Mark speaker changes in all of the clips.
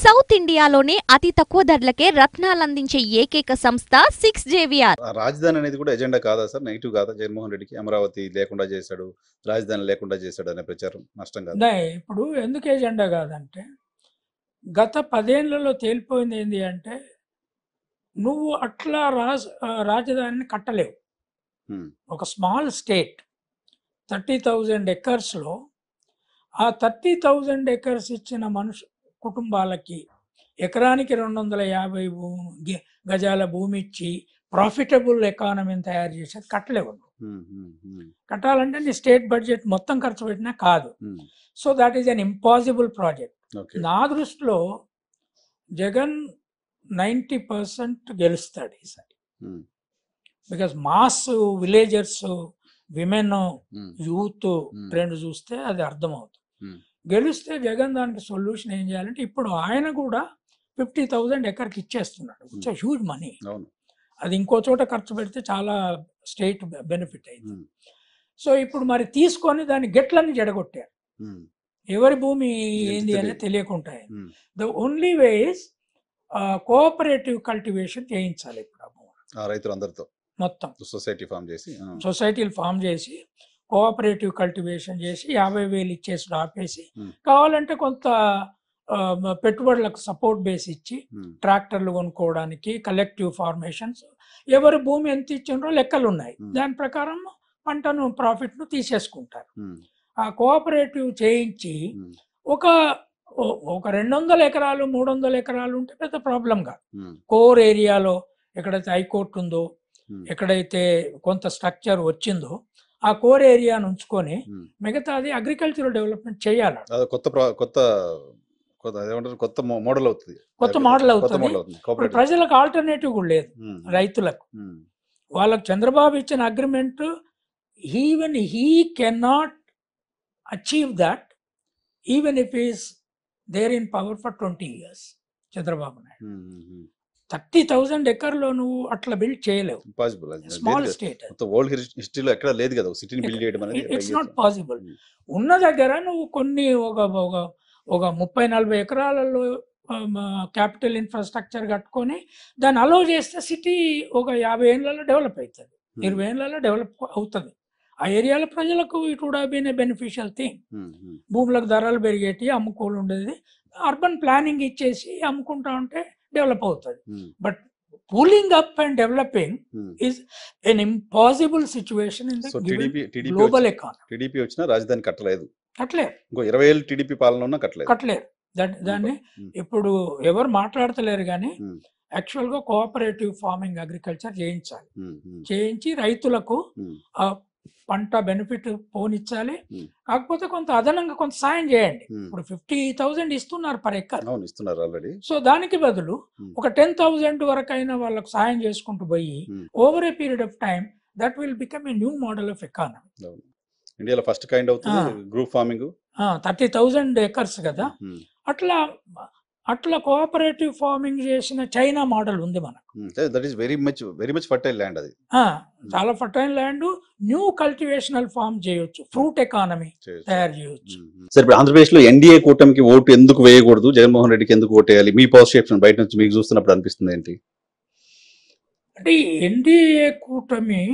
Speaker 1: South ఇండియాలోనే అతి తక్కువ ధరలకే రత్నాలందించే ఏకైక సంస్థ 6JVR.
Speaker 2: రాజధాని అనేది కూడా ఎజెండా కాదా సార్? నెగిటివ్ కాదా జగన్మోహన్ రెడ్డికి? అమరావతి లేకుండా చేశాడు, రాజధాని లేకుండా చేశాడు అనే ప్రచారం నష్టం కాదు.
Speaker 3: ఇప్పుడు ఎందుకు ఎజెండా కాదంటే, గత 10 ఏళ్లలో తేలిపోయింది ఏంటి అంటే, నువ్వు అట్లా రాజధానిని కట్టలేవు. ఒక స్మాల్ స్టేట్ 30,000 ఎకర్స్లో ఆ 30,000 ఎకర్స్ ఇచ్చిన కుటుంబాలకి ఎకరానికి 250 గజాల భూమి ఇచ్చి ప్రాఫిటబుల్ ఎకానమీని తయారు చేసేది కట్టలేవు. కట్టాలంటే నీ స్టేట్ బడ్జెట్ మొత్తం ఖర్చు పెట్టినా కాదు. So that is an impossible project. నా దృష్టిలో జగన్ 90% గెలుస్తాడు ఈసారి. Because mass villagers, women, youth trend చూస్తే అది అర్థమవుతుంది. గెలిస్తే జగన్ దానికి సొల్యూషన్ ఏం చేయాలంటే, ఇప్పుడు ఆయన కూడా 50,000 ఎకర్కి ఇచ్చేస్తున్నాడు. It's huge money. అది ఇంకో చోట ఖర్చు పెడితే చాలా స్టేట్ బెనిఫిట్ అయింది. సో ఇప్పుడు మరి తీసుకొని దాని గెట్లని జడగొట్టారు. ఎవరి భూమి ఏంది అనేది తెలియకుండా. The only way is cooperative cultivation చేయించాలి. ఇప్పుడు ఆ భూమి
Speaker 2: రైతులందరితో మొత్తం సొసైటీలు
Speaker 3: ఫామ్ చేసి కోఆపరేటివ్ కల్టివేషన్ చేసి 50,000 ఇచ్చేసి ఆపేసి, కావాలంటే కొంత పెట్టుబడులకు సపోర్ట్ బేస్ ఇచ్చి ట్రాక్టర్లు కొనుక్కోవడానికి, కలెక్టివ్ ఫార్మేషన్స్, ఎవరి భూమి ఎంత ఇచ్చిండ్రో లెక్కలు ఉన్నాయి. దాని ప్రకారం పంటను ప్రాఫిట్ను తీసేసుకుంటారు. ఆ కోఆపరేటివ్ చేయించి ఒక 200 ఎకరాలు 300 ఎకరాలు ఉంటే పెద్ద ప్రాబ్లం కాదు. కోర్ ఏరియాలో ఎక్కడైతే హైకోర్టు ఉందో, ఎక్కడైతే కొంత స్ట్రక్చర్ వచ్చిందో ఆ కోర్ ఏరియాను ఉంచుకొని మిగతాది అగ్రికల్చరల్ డెవలప్మెంట్ చేయాలి.
Speaker 2: కొత్త మోడల్ అవుతుంది.
Speaker 3: ఇప్పుడు ప్రజలకు ఆల్టర్నేటివ్ కూడా లేదు. రైతులకు వాళ్ళకు చంద్రబాబు ఇచ్చిన agreement, even he cannot achieve that even if is there in power for 20 years. Chandrababu Naidu 30,000 ఎకర్లో నువ్వు అట్లా బిల్డ్ చేయలేవు. Small state, it's not possible. ఉన్న దగ్గర నువ్వు కొన్ని ఒక 30-40 ఎకరాలలో క్యాపిటల్ ఇన్ఫ్రాస్ట్రక్చర్ కట్టుకొని దాన్ని అలో చేస్తే సిటీ ఒక 50 ఏళ్లలో డెవలప్ అవుతుంది, 20 ఏళ్లలో డెవలప్ అవుతుంది. ఆ ఏరియాల ప్రజలకు it would have been a beneficial thing. భూములకు ధరలు పెరిగేటి, అమ్ముకోలు ఉండేది. అర్బన్ ప్లానింగ్ ఇచ్చేసి అమ్ముకుంటా ఉంటే డెవలప్ అవుతుంది. But pooling up and developing is an impossible situation in the global economy.
Speaker 2: TDP వచ్చినా రాజధాని కట్టలేదు.
Speaker 3: ఇంకో
Speaker 2: 20 ఏళ్ళు టీడీపీ పాలన ఉన్నా
Speaker 3: కట్టలేరు. దాన్ని ఇప్పుడు ఎవరు మాట్లాడతలేరు. కానీ యాక్చువల్గా కోఆపరేటివ్ ఫార్మింగ్ అగ్రికల్చర్ చేయించాలి. చేయించి రైతులకు పంట బెనిఫిట్ పోనిచ్చాలి. కాకపోతే కొంత అదనంగా కొంత సాయం చేయండి. ఇప్పుడు 50,000 ఇస్తున్నారు పర్ ఎకర్. సో దానికి బదులు ఒక 10,000 వరకు అయినా వాళ్ళకు సాయం చేసుకుంటూ పోయి over a period of time that will become a new model of economy.
Speaker 2: ఇండియాలో ఫస్ట్ కైండ్ అవుతుంది గ్రూప్ ఫార్మింగ్.
Speaker 3: 30,000 ఎకర్స్ కదా. అట్లా కోఆపరేటివ్ ఫార్మింగ్ చేసిన చైనా మోడల్ ఉంది మనకు.
Speaker 2: That is very much fertile land. అది
Speaker 3: చాలా ఫర్టైల్ ల్యాండ్. న్యూ కల్టివేషనల్ ఫార్మ్ చేయొచ్చు, ఫ్రూట్ ఎకానమీ తయారు చేయొచ్చు.
Speaker 2: సార్, ఇప్పుడు ఆంధ్రప్రదేశ్ లో ఎన్డీఏ కూటమికి ఓటు ఎందుకు వేయకూడదు, జగన్మోహన్ రెడ్డికి ఎందుకు ఓటు వేయాలి? మీ పర్సెప్షన్ బయట నుంచి మీకు చూస్తున్నప్పుడు అనిపిస్తుంది ఏంటి?
Speaker 3: అంటే ఎన్డీఏ కూటమి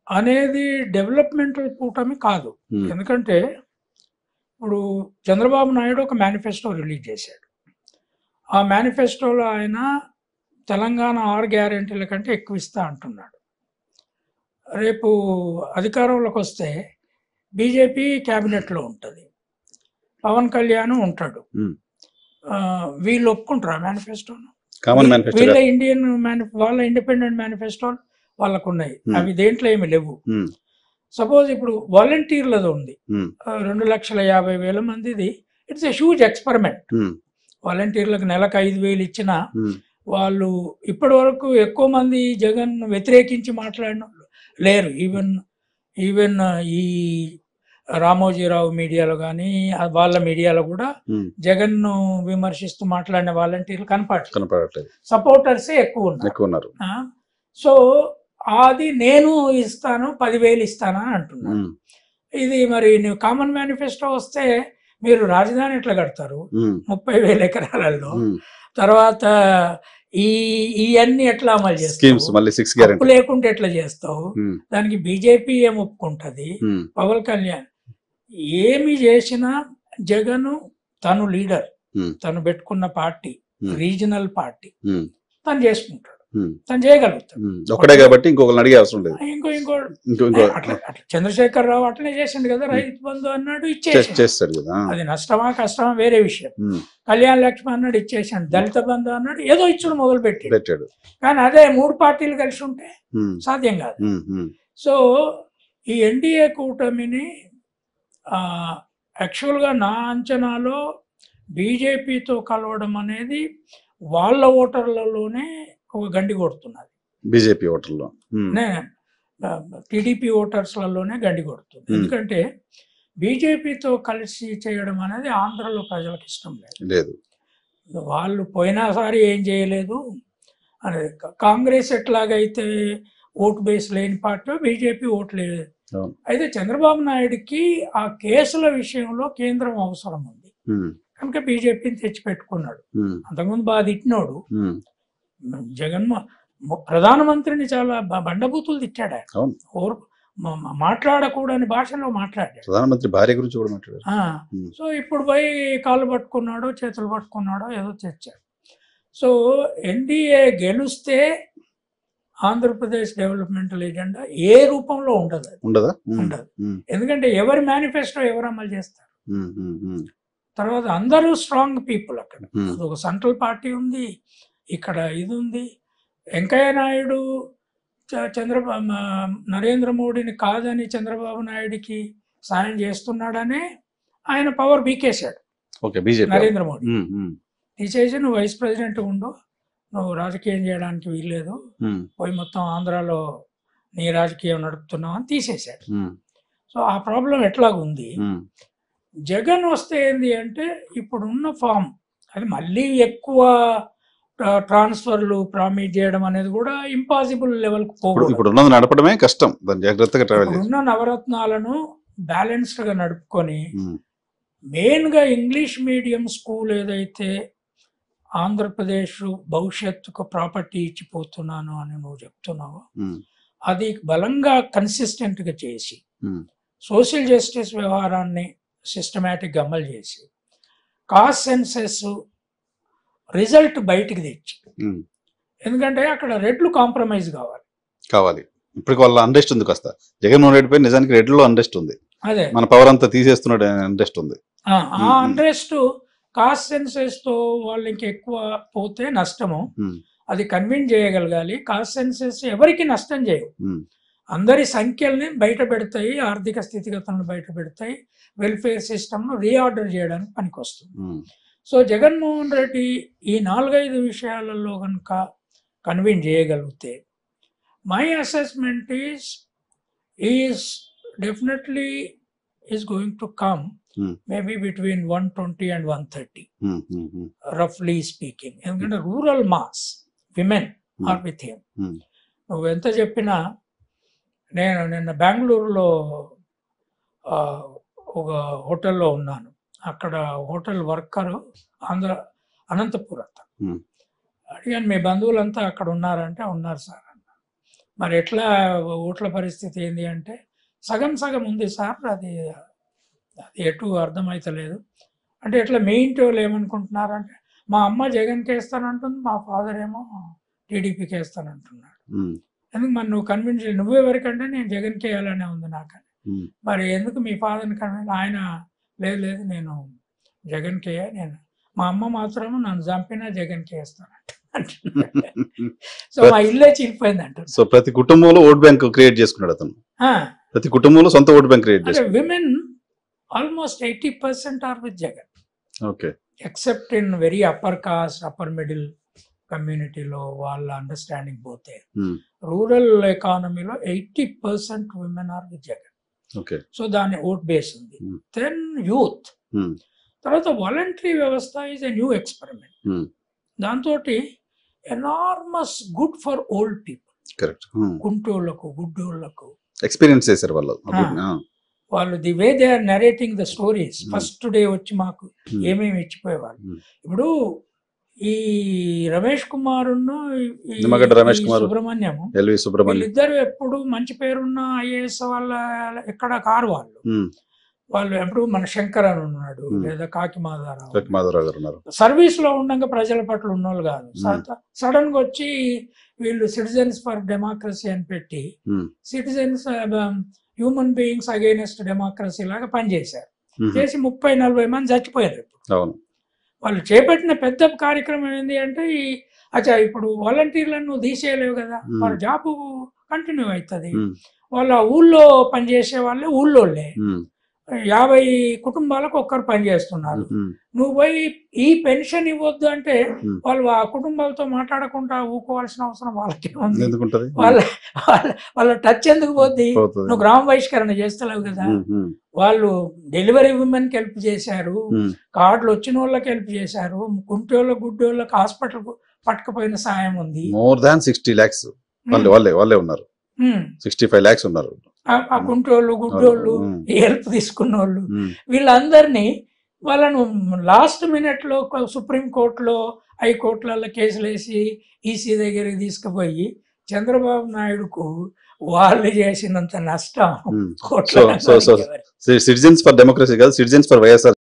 Speaker 3: అనేది డెవలప్మెంటల్ కూటమి కాదు. ఎందుకంటే ఇప్పుడు చంద్రబాబు నాయుడు ఒక మేనిఫెస్టో రిలీజ్ చేశాడు. ఆ మేనిఫెస్టోలో ఆయన తెలంగాణ 6 గ్యారెంటీల కంటే ఎక్కువ ఇస్తా అంటున్నాడు. రేపు అధికారంలోకి వస్తే బీజేపీ క్యాబినెట్లో ఉంటుంది, పవన్ కళ్యాణ్ ఉంటాడు. వీళ్ళు ఒప్పుకుంటారు ఆ మేనిఫెస్టోను? వాళ్ళ ఇండిపెండెంట్ మేనిఫెస్టో వాళ్ళకు ఉన్నాయి, అవి దేంట్లో ఏమి లేవు. సపోజ్ ఇప్పుడు వాలంటీర్లది ఉంది, 2,50,000 మందిది. It's a huge experiment. వాలంటీర్లకు నెలకు 5,000 ఇచ్చినా వాళ్ళు ఇప్పటి వరకు ఎక్కువ మంది జగన్ వ్యతిరేకించి మాట్లాడిన లేరు. ఈవెన్ ఈ రామోజీరావు మీడియాలో కానీ వాళ్ళ మీడియాలో కూడా జగన్ ను విమర్శిస్తూ మాట్లాడిన వాలంటీర్లు కనపడట్లేదు. సపోర్టర్సే ఎక్కువ ఉన్నారు. సో అది నేను ఇస్తాను 10,000 ఇస్తాను అని అంటున్నాను. ఇది మరి నువ్వు కామన్ మేనిఫెస్టో వస్తే మీరు రాజధాని ఎట్లా కడతారు
Speaker 2: ఉమ్,
Speaker 3: 30,000 ఎకరాలలో,
Speaker 2: ఉమ్.
Speaker 3: తర్వాత ఈ ఇవన్నీ ఎట్లా అమలు
Speaker 2: స్కీమ్స్
Speaker 3: చేస్తావు,
Speaker 2: మళ్ళీ 6
Speaker 3: అప్పు
Speaker 2: గ్యారెంటీ.
Speaker 3: లేకుంటే ఎట్లా చేస్తావు, దానికి బీజేపీ ఏం ఒప్పుకుంటది, పవన్ కళ్యాణ్ ఏమి చేసినా జగన్ తను లీడర్, తను పెట్టుకున్న పార్టీ రీజనల్ పార్టీ, తను చేసుకుంటాడు, తను చేయగలుగుతాడు.
Speaker 2: ఒక్కడే కాబట్టి ఇంకొకరిని అడిగే అవసరం లేదు.
Speaker 3: ఇంకో
Speaker 2: ఇంకో
Speaker 3: అట్లా చంద్రశేఖర్ రావు అట్లనే చేసిండు కదా, రైతు బంధు అన్నాడు ఇచ్చేసాడు,
Speaker 2: చేస్తాడు కదా.
Speaker 3: అది నష్టమా కష్టమా వేరే విషయం. కళ్యాణ్ లక్ష్మి అన్నాడు ఇచ్చేసాడు, దళిత బంధు అన్నాడు ఏదో ఇచ్చుడు మొదలు
Speaker 2: పెట్టాడు.
Speaker 3: కానీ అదే 3 పార్టీలు కలిసి ఉంటే సాధ్యం కాదు. సో ఈ ఎన్డీఏ కూటమిని యాక్చువల్గా నా అంచనాలో బీజేపీతో కలవడం అనేది వాళ్ళ ఓటర్లలోనే ఒక గండి కొడుతున్నది.
Speaker 2: బీజేపీ ఓటర్లో
Speaker 3: టీడీపీ ఓటర్స్లలోనే గండి కొడుతుంది. ఎందుకంటే బీజేపీతో కలిసి చేయడం అనేది ఆంధ్రలో ప్రజలకు ఇష్టం లేదు. వాళ్ళు పోయినసారి ఏం చేయలేదు అనేది. కాంగ్రెస్ ఎట్లాగైతే ఓటు బేస్ లేని పార్టీ, బీజేపీ ఓటు లేదు. అయితే చంద్రబాబు నాయుడుకి ఆ కేసుల విషయంలో కేంద్రం అవసరం ఉంది కనుక బీజేపీని తెచ్చిపెట్టుకున్నాడు. అంతకుముందు బాగా తిట్టినోడు ప్రధానమంత్రిని చాలా బండబూతులు తిట్టాడు ఆయన. మాట్లాడకూడని భాషలో మాట్లాడాడు.
Speaker 2: ప్రధానమంత్రి భార్య గురించి కూడా మాట్లాడారు.
Speaker 3: సో ఇప్పుడు పోయి కాళ్ళు పట్టుకున్నాడో చేతులు పట్టుకున్నాడో ఏదో తెచ్చాడు. So NDA గెలుస్తే Andhra Pradesh developmental agenda ఏ రూపంలో ఉండదు. ఉండదు. ఎందుకంటే ఎవరి మేనిఫెస్టో ఎవరు అమలు చేస్తారు. తర్వాత అందరూ స్ట్రాంగ్ పీపుల్ అక్కడ. ఒక సెంట్రల్ పార్టీ ఉంది, ఇక్కడ ఇది ఉంది. వెంకయ్య నాయుడు నరేంద్ర మోడీని కాదని చంద్రబాబు నాయుడికి సాయం చేస్తున్నాడనే ఆయన పవర్ బీకేశాడు. నరేంద్ర మోడీ తీసేసి నువ్వు వైస్ ప్రెసిడెంట్ ఉండు, నువ్వు రాజకీయం చేయడానికి వీల్లేదు, పోయి మొత్తం ఆంధ్రాలో నీ రాజకీయం నడుపుతున్నావు అని తీసేశాడు. సో ఆ ప్రాబ్లం ఎట్లాగుంది. జగన్ వస్తే ఏంది అంటే ఇప్పుడున్న ఫామ్ అది మళ్ళీ ఎక్కువ ట్రాన్స్ఫర్లు ప్రామిట్ చేయడం అనేది కూడా ఇంపాసిబుల్ లెవెల్కి
Speaker 2: పోకూడదు. నడపడమే కష్టం.
Speaker 3: ఉన్న నవరత్నాలను బ్యాలెన్స్డ్ గా నడుపుకొని మెయిన్ గా ఇంగ్లీష్ మీడియం స్కూల్ ఏదైతే ఆంధ్రప్రదేశ్ భవిష్యత్తుకు ప్రాపర్టీ ఇచ్చిపోతున్నాను అని నువ్వు చెప్తున్నావు, అది బలంగా కన్సిస్టెంట్ గా చేసి సోషల్ జస్టిస్ వ్యవహారాన్ని సిస్టమేటిక్గా అమలు చేసి కాస్ట్ సెన్సెస్ రిజల్ట్ బయటికి తెచ్చి, ఎందుకంటే అక్కడ రెడ్లు కాంప్రమైజ్ కావాలి.
Speaker 2: ఇప్పుడు వాళ్ళ అండెస్ట్ ఉంది కాస్త. జగన్మోహన్ రెడ్డి పై నిజానికి రెడ్లో అండెస్ట్ ఉంది.
Speaker 3: అదే
Speaker 2: మన పవర్ అంతా తీసేస్తున్నాడు అండెస్ట్ ఉంది.
Speaker 3: ఆ అండెస్ట్ కాస్ట్ సెన్సెస్ తో వాళ్ళు ఇంకెక్కువ పోతే నష్టము, అది కన్విన్స్ చేయగలగాలి. కాస్ట్ సెన్సెస్ ఎవరికి నష్టం చేయవు, అందరి సంఖ్యల్ని బయట పెడతాయి, ఆర్థిక స్థితిగతులను బయట పెడతాయి, వెల్ఫేర్ సిస్టమ్ను రీఆర్డర్ చేయడానికి పనికొస్తుంది. సో జగన్మోహన్ రెడ్డి ఈ 4-5 విషయాలలో కనుక కన్విన్స్ చేయగలిగితే my assessment is definitely is going to come maybe between 120 and 130 రఫ్లీ స్పీకింగ్. ఎందుకంటే rural mass women are with him. నువ్వు ఎంత చెప్పినా, నేను నిన్న బెంగళూరులో ఒక హోటల్లో ఉన్నాను. అక్కడ హోటల్ వర్కరు అనంతపూర్ అడిగాను, మీ బంధువులంతా అక్కడ ఉన్నారంటే ఉన్నారు సార్ అన్న. మరి ఎట్లా ఓట్ల పరిస్థితి ఏంది అంటే సగం సగం ఉంది సార్, అది ఎటు అర్థమవుతలేదు అంటే. ఎట్లా మీ ఇంటి వాళ్ళు ఏమనుకుంటున్నారంటే మా అమ్మ జగన్కి వేస్తానంటుంది, మా ఫాదర్ ఏమో టీడీపీకి వేస్తానంటున్నాడు. ఎందుకు మరి నువ్వు కన్విన్స్ నువ్వెవరికంటే నేను జగన్కి వేయాలనే ఉంది నాకని. మరి ఎందుకు మీ ఫాదర్ని కన్విన్స్? ఆయన లేదు నేను జగన్కి నేను, మా అమ్మ మాత్రం నన్ను చంపినా జగన్కి వేస్తానంట. సో మా ఇల్లే చీలిపోయింది అంటారు.
Speaker 2: సో ప్రతి కుటుంబంలో ఓట్ బ్యాంక్ క్రియేట్ చేసుకున్నాడు అతను. ప్రతి కుటుంబంలో సొంత ఓట్ బ్యాంక్ క్రియేట్ చేసుకున్నాడు.
Speaker 3: Women almost 80% are with Jagan.
Speaker 2: Okay.
Speaker 3: Except in very upper caste, upper middle కమ్యూనిటీలో వాళ్ళ అండర్స్టాండింగ్ పోతే రూరల్ ఎకానమీలో 80% women are with Jagan. So దాని ఓట్ బేస్ ఉంది. దెన్ యూత్, తర్వాత వాలంటరీ వ్యవస్థ ఈజ్ ఎ న్యూ ఎక్స్పెరిమెంట్. దాంతో enormous good for old people, కుంటోళ్లకు గుడ్డోళ్లకు
Speaker 2: ఎక్స్పీరియన్స్ చేశారు వాళ్ళు.
Speaker 3: వాళ్ళు the way they are narrating the stories first day వచ్చి మాకు ఏమేమి ఇచ్చిపోయేవాళ్ళు. ఇప్పుడు ఈ రమేష్ కుమార్
Speaker 2: నిమ్మగడ్డ రమేష్ కుమార్,
Speaker 3: సుబ్రహ్మణ్యం
Speaker 2: ఎల్వి సుబ్రహ్మణ్యం
Speaker 3: వీళ్ళిద్దరు ఎప్పుడు మంచి పేరున్న ఐఏఎస్ వాళ్ళ ఎక్కడ కారు వాళ్ళు ఎప్పుడు మన శంకర్ అని ఉన్నాడు, లేదా కాకి మాధవరావు
Speaker 2: గారు ఉన్నారు.
Speaker 3: సర్వీస్ లో ఉండగా ప్రజల పట్ల ఉన్నోళ్ళు కాదు. సడన్ గా వచ్చి వీళ్ళు సిటిజన్స్ ఫర్ డెమోక్రసీ అని పెట్టి citizens human beings against democracy లాగా పనిచేశారు. చేసి 30-40 మంది చచ్చిపోయారు. వాళ్ళు చేపట్టిన పెద్ద కార్యక్రమం ఏంటి అంటే ఇప్పుడు వాలంటీర్లను నువ్వు తీసేయలేవు కదా, వాళ్ళ జాబ్ కంటిన్యూ అవుతుంది. వాళ్ళ ఊళ్ళో పనిచేసే వాళ్ళే ఊళ్ళోళ్ళే 50 కుటుంబాలకు ఒక్కరు పనిచేస్తున్నారు. నువ్వు పోయి ఈ పెన్షన్ ఇవ్వద్దు అంటే వాళ్ళు ఆ కుటుంబాలతో మాట్లాడకుండా ఊకోవాల్సిన అవసరం వాళ్ళకి ఉంది. వాళ్ళ టచ్ ఎందుకు పోద్ది? నువ్వు గ్రామ బహిష్కరణ చేస్తలేవు కదా. వాళ్ళు డెలివరీ ఉమెన్ కి హెల్ప్ చేశారు, కార్డులు వచ్చిన వాళ్ళకి హెల్ప్ చేశారు, గుంటోళ్ళకి గుడ్డోళ్ళకి హాస్పిటల్ పట్టుకపోయిన సాయం ఉంది.
Speaker 2: మోర్ దాన్ 60 lakhs వాళ్ళే ఉన్నారు. 65 lakhs ఉన్నారు.
Speaker 3: ఆ గుంటోళ్ళు గుడ్డోళ్ళు హెల్ప్ తీసుకున్న వాళ్ళు వీళ్ళందరినీ వాళ్ళను లాస్ట్ మినిట్ లో సుప్రీం కోర్టులో హైకోర్టులలో కేసులు వేసి ఈసీ దగ్గరికి తీసుకుపోయి చంద్రబాబు నాయుడుకు వాళ్ళు చేసినంత నష్టం
Speaker 2: సిటిజన్స్ ఫర్ డెమోక్రసీ కాదు, సిటిజన్స్ ఫర్ వైఎస్ఆర్